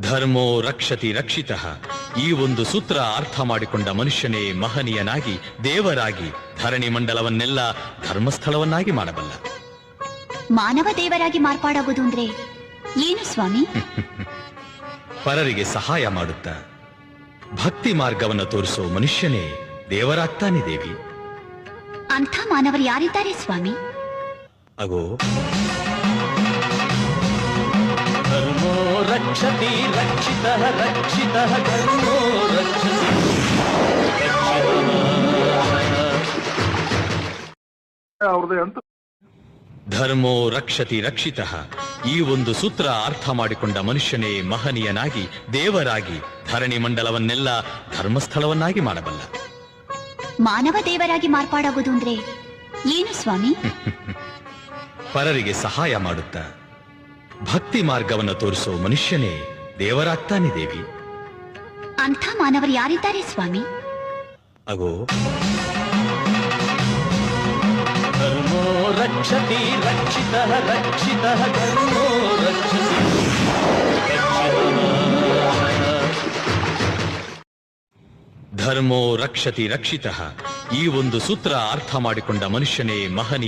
ಧರ್ಮೋ ರಕ್ಷತಿ ರಕ್ಷಿತಃ. ಈ ಒಂದು ಸೂತ್ರ ಅರ್ಥ ಮಾಡಿಕೊಂಡ ಮನುಷ್ಯನೇ ಮಹನೀಯನಾಗಿ ದೇವರಾಗಿ ಧರಣಿ ಮಂಡಲವನ್ನೆಲ್ಲ ಧರ್ಮಸ್ಥಳವನ್ನಾಗಿ ಮಾಡಬಲ್ಲ. ಮಾನವ ದೇವರಾಗಿ ಮಾರ್ಪಾಡಾಗೋದು ಅಂದ್ರೆ ಏನು ಸ್ವಾಮಿ? ಪರರಿಗೆ ಸಹಾಯ ಮಾಡುತ್ತಾ ಭಕ್ತಿ ಮಾರ್ಗವನ್ನು ತೋರಿಸೋ ಮನುಷ್ಯನೇ ದೇವರಾಗ್ತಾನೆ ದೇವಿ. ಅಂಥ ಮಾನವರು ಯಾರಿದ್ದಾರೆ ಸ್ವಾಮಿ? ಅಗೋ ಧರ್ಮೋ ರಕ್ಷತಿ ರಕ್ಷಿತಃ ರಕ್ಷಿತಃ ಧರ್ಮೋ ರಕ್ಷತಿ ಧರ್ಮೋ ರಕ್ಷತಿ ರಕ್ಷಿತಃ. ಈ ಒಂದು ಸೂತ್ರ ಅರ್ಥ ಮಾಡಿಕೊಂಡ ಮನುಷ್ಯನೇ ಮಹನೀಯನಾಗಿ ದೇವರಾಗಿ ಧರಣಿ ಮಂಡಲವನ್ನೆಲ್ಲ ಧರ್ಮಸ್ಥಳವನ್ನಾಗಿ ಮಾಡಬಲ್ಲ. ಮಾನವ ದೇವರಾಗಿ ಮಾರ್ಪಾಡಾಗೋದು ಅಂದ್ರೆ ಏನು ಸ್ವಾಮಿ? ಪರರಿಗೆ ಸಹಾಯ ಮಾಡುತ್ತಾ ಭಕ್ತಿ ಮಾರ್ಗವನ್ನು ತೋರಿಸೋ ಮನುಷ್ಯನೇ ದೇವರಾಗ್ತಾನೆ ದೇವಿ. ಅಂಥ ಮಾನವರು ಯಾರಿದ್ದಾರೆ ಸ್ವಾಮಿ? ಅಗೋ ಧರ್ಮೋ ರಕ್ಷತಿ ರಕ್ಷಿತಃ ರಕ್ಷಿತಃ ಧರ್ಮೋ ರಕ್ಷತಿ ಧರ್ಮೋ ರಕ್ಷತಿ ರಕ್ಷಿತಃ. ಈ ಒಂದು ಸೂತ್ರ ಅರ್ಥ ಮಾಡಿಕೊಂಡ ಮನುಷ್ಯನೇ ಮಹನೀಯ